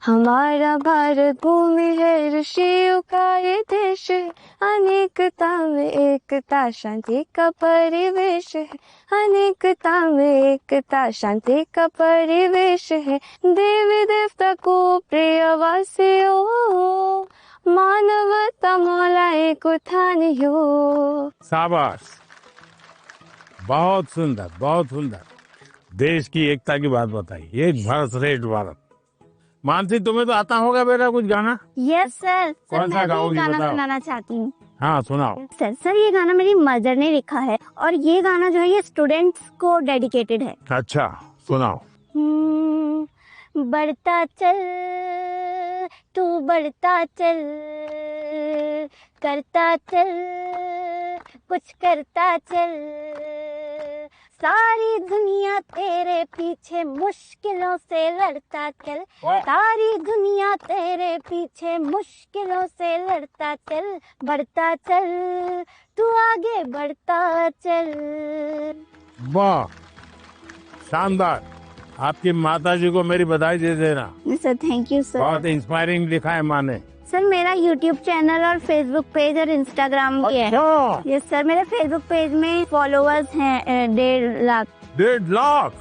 हमारा भारत भूमि है, ऋषियों का ये देश है, अनेकता में एकता शांति का परिवेश है, अनेकता में एकता शांति का परिवेश है। देवी देवता को प्रिय वासियों, मानवता मौला एक उठानियो। शाबाश, बहुत सुंदर, बहुत सुंदर। देश की एकता की बात बताई, एक भारत श्रेष्ठ भारत। मानसी, तुम्हें तो आता होगा बेटा कुछ गाना? Yes sir. कौन सा गाओगी गाना बताओ? सुनाना चाहती हूँ। हाँ सुनाओ। सर ये गाना मेरी मदर ने लिखा है और ये गाना जो है ये स्टूडेंट्स को डेडिकेटेड है। अच्छा सुनाओ। बढ़ता चल तू बढ़ता चल, करता चल कुछ करता चल, सारी दुनिया तेरे पीछे मुश्किलों से लड़ता चल, सारी दुनिया तेरे पीछे मुश्किलों से लड़ता चल, बढ़ता चल तू आगे बढ़ता चल। वाह, शानदार। आपकी माता जी को मेरी बधाई दे देना। Sir thank you sir. बहुत इंस्पायरिंग लिखा है माँ ने। सर मेरा यूट्यूब चैनल और फेसबुक पेज और इंस्टाग्राम भी है। अच्छा। यस सर, मेरे फेसबुक पेज में फॉलोअर्स हैं 1.5 लाख। 1.5 लाख?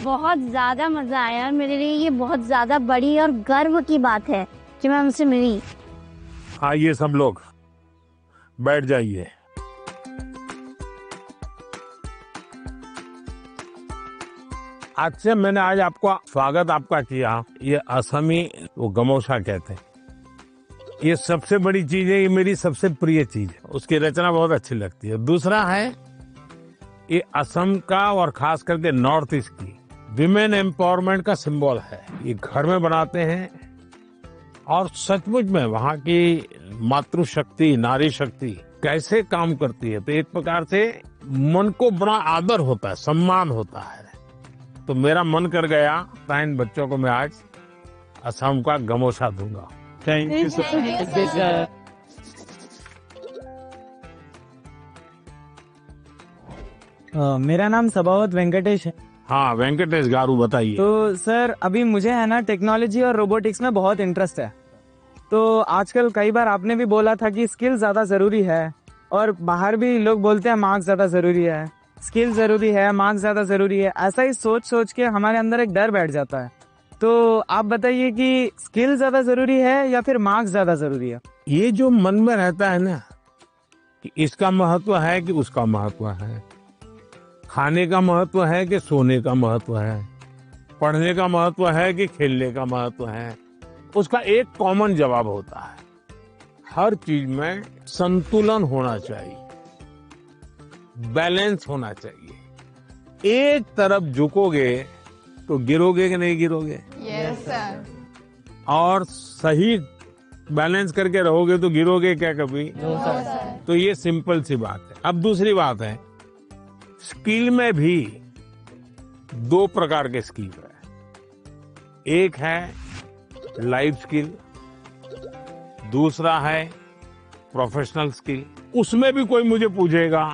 बहुत ज्यादा मजा आया, मेरे लिए ये बहुत ज्यादा बड़ी और गर्व की बात है कि मैं उनसे मिली। आइए सब लोग बैठ जाइए। आज से मैंने आज आपका स्वागत आपका किया। ये असमी वो गमोसा कहते हैं, ये सबसे बड़ी चीज है, ये मेरी सबसे प्रिय चीज है। उसकी रचना बहुत अच्छी लगती है। दूसरा है ये असम का और खास करके नॉर्थ ईस्ट की विमेन एम्पावरमेंट का सिंबल है। ये घर में बनाते हैं और सचमुच में वहाँ की मातृशक्ति, नारी शक्ति कैसे काम करती है, तो एक प्रकार से मन को बड़ा आदर होता है, सम्मान होता है। तो मेरा मन कर गया इन बच्चों को मैं आज असम का गमोसा दूंगा। Thank you sir. मेरा नाम सभावत वेंकटेश है। हाँ वेंकटेश गारू, बताइए। तो सर अभी मुझे है ना टेक्नोलॉजी और रोबोटिक्स में बहुत इंटरेस्ट है। तो आजकल कई बार आपने भी बोला था कि स्किल ज्यादा जरूरी है, और बाहर भी लोग बोलते हैं मार्क्स ज्यादा जरूरी है, स्किल जरूरी है, मार्क्स ज्यादा जरूरी है। ऐसा ही सोच सोच के हमारे अंदर एक डर बैठ जाता है। तो आप बताइए कि स्किल ज्यादा जरूरी है या फिर मार्क्स ज्यादा जरूरी है? ये जो मन में रहता है ना कि इसका महत्व है कि उसका महत्व है, खाने का महत्व है कि सोने का महत्व है, पढ़ने का महत्व है कि खेलने का महत्व है, उसका एक कॉमन जवाब होता है, हर चीज में संतुलन होना चाहिए, बैलेंस होना चाहिए। एक तरफ झुकोगे तो गिरोगे कि नहीं गिरोगे? Yes sir. और सही बैलेंस करके रहोगे तो गिरोगे क्या कभी? No sir. तो ये सिंपल सी बात है। अब दूसरी बात है, स्किल में भी 2 प्रकार के स्किल है। एक है लाइफ स्किल, दूसरा है प्रोफेशनल स्किल। उसमें भी कोई मुझे पूछेगा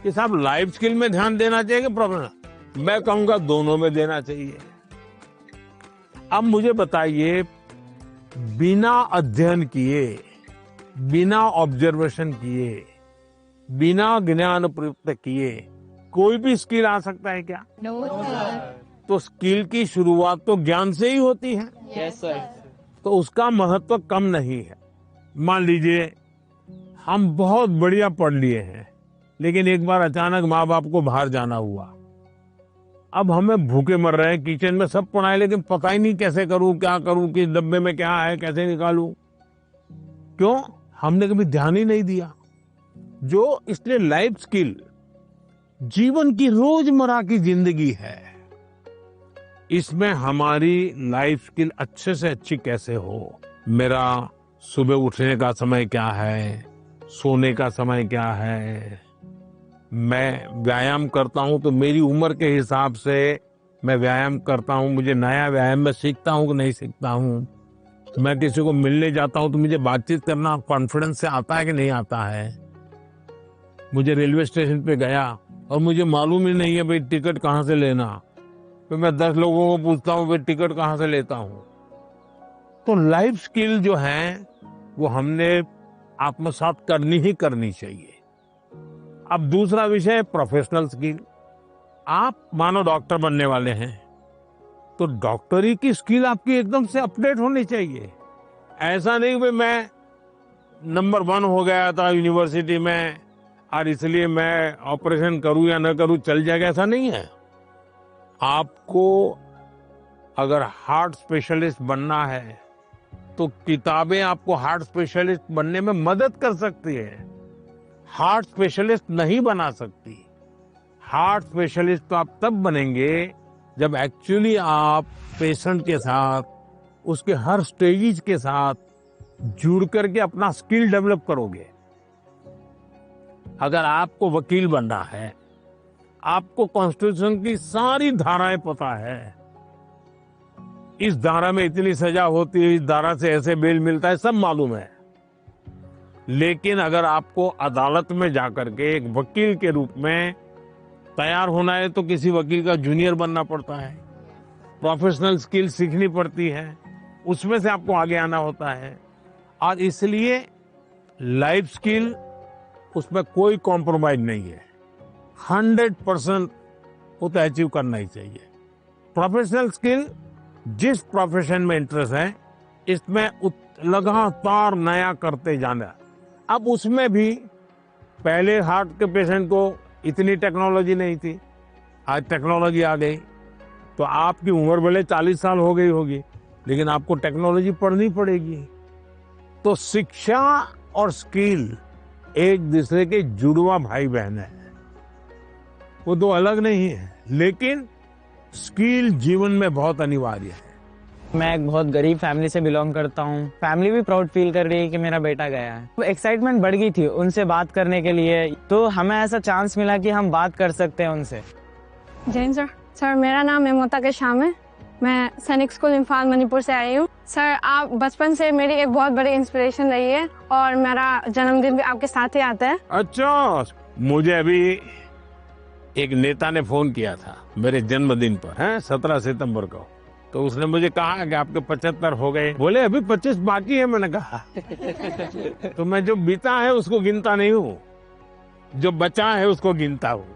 कि साहब लाइफ स्किल में ध्यान देना चाहिए कि प्रोफेशनल, मैं कहूंगा दोनों में देना चाहिए। अब मुझे बताइए, बिना अध्ययन किए, बिना ऑब्जर्वेशन किए, बिना ज्ञान प्रयुक्त किए कोई भी स्किल आ सकता है क्या? No sir. तो स्किल की शुरुआत तो ज्ञान से ही होती है। Yes sir. तो उसका महत्व कम नहीं है। मान लीजिए हम बहुत बढ़िया पढ़ लिए हैं, लेकिन एक बार अचानक माँ बाप को बाहर जाना हुआ, अब हमें भूखे मर रहे हैं, किचन में सब पड़ा है लेकिन पता ही नहीं कैसे करूं, क्या करूं, किस डब्बे में क्या है, कैसे निकालूं। क्यों? हमने कभी ध्यान ही नहीं दिया। जो इसलिए लाइफ स्किल जीवन की रोजमर्रा की जिंदगी है, इसमें हमारी लाइफ स्किल अच्छे से अच्छी कैसे हो। मेरा सुबह उठने का समय क्या है, सोने का समय क्या है, मैं व्यायाम करता हूं तो मेरी उम्र के हिसाब से मैं व्यायाम करता हूं, मुझे नया व्यायाम में सीखता हूं कि नहीं सीखता हूं। मैं किसी को मिलने जाता हूं तो मुझे बातचीत करना कॉन्फिडेंस से आता है कि नहीं आता है। मुझे रेलवे स्टेशन पे गया और मुझे मालूम ही नहीं है भाई टिकट कहाँ से लेना, तो मैं 10 लोगों को पूछता हूँ भाई टिकट कहाँ से लेता हूँ। तो लाइफ स्किल जो है वो हमने आत्मसात करनी ही करनी चाहिए। अब दूसरा विषय है प्रोफेशनल स्किल। आप मानो डॉक्टर बनने वाले हैं तो डॉक्टरी की स्किल आपकी एकदम से अपडेट होनी चाहिए। ऐसा नहीं कि मैं नंबर 1 हो गया था यूनिवर्सिटी में और इसलिए मैं ऑपरेशन करूं या न करूं चल जाएगा, ऐसा नहीं है। आपको अगर हार्ट स्पेशलिस्ट बनना है तो किताबें आपको हार्ट स्पेशलिस्ट बनने में मदद कर सकती है, हार्ट स्पेशलिस्ट नहीं बना सकती। हार्ट स्पेशलिस्ट तो आप तब बनेंगे जब एक्चुअली आप पेशेंट के साथ, उसके हर स्टेज के साथ जुड़ करके अपना स्किल डेवलप करोगे। अगर आपको वकील बनना है, आपको कॉन्स्टिट्यूशन की सारी धाराएं पता है, इस धारा में इतनी सजा होती है, इस धारा से ऐसे बेल मिलता है, सब मालूम है। लेकिन अगर आपको अदालत में जाकर के एक वकील के रूप में तैयार होना है तो किसी वकील का जूनियर बनना पड़ता है, प्रोफेशनल स्किल सीखनी पड़ती है, उसमें से आपको आगे आना होता है। और इसलिए लाइफ स्किल, उसमें कोई कॉम्प्रोमाइज नहीं है, 100% वो तो अचीव करना ही चाहिए। प्रोफेशनल स्किल, जिस प्रोफेशन में इंटरेस्ट है, इसमें लगातार नया करते जाना। अब उसमें भी पहले हार्ट के पेशेंट को इतनी टेक्नोलॉजी नहीं थी, आज टेक्नोलॉजी आ गई। तो आपकी उम्र भले 40 साल हो गई होगी, लेकिन आपको टेक्नोलॉजी पढ़नी पड़ेगी। तो शिक्षा और स्किल एक दूसरे के जुड़वा भाई बहन है, वो दो अलग नहीं है, लेकिन स्किल जीवन में बहुत अनिवार्य है। मैं एक बहुत गरीब फैमिली से बिलोंग करता हूँ। फैमिली भी प्राउड फील कर रही है कि मेरा बेटा गया है। तो एक्साइटमेंट बढ़ गई थी उनसे बात करने के लिए, तो हमें ऐसा चांस मिला कि हम बात कर सकते हैं उनसे। जैन सर। सर मेरा नाम हेमोता के शाम है, मैं सैनिक स्कूल इम्फाल मणिपुर से आई हूँ। सर आप बचपन से मेरी एक बहुत बड़ी इंस्पिरेशन रही है और मेरा जन्मदिन भी आपके साथ ही आता है। अच्छा, मुझे अभी एक नेता ने फोन किया था मेरे जन्मदिन पर, है 17 सितंबर को। तो उसने मुझे कहा कि आपके 75 हो गए, बोले अभी 25 बाकी है। मैंने कहा तो मैं जो बीता है उसको गिनता नहीं हूँ, जो बचा है उसको गिनता हूँ।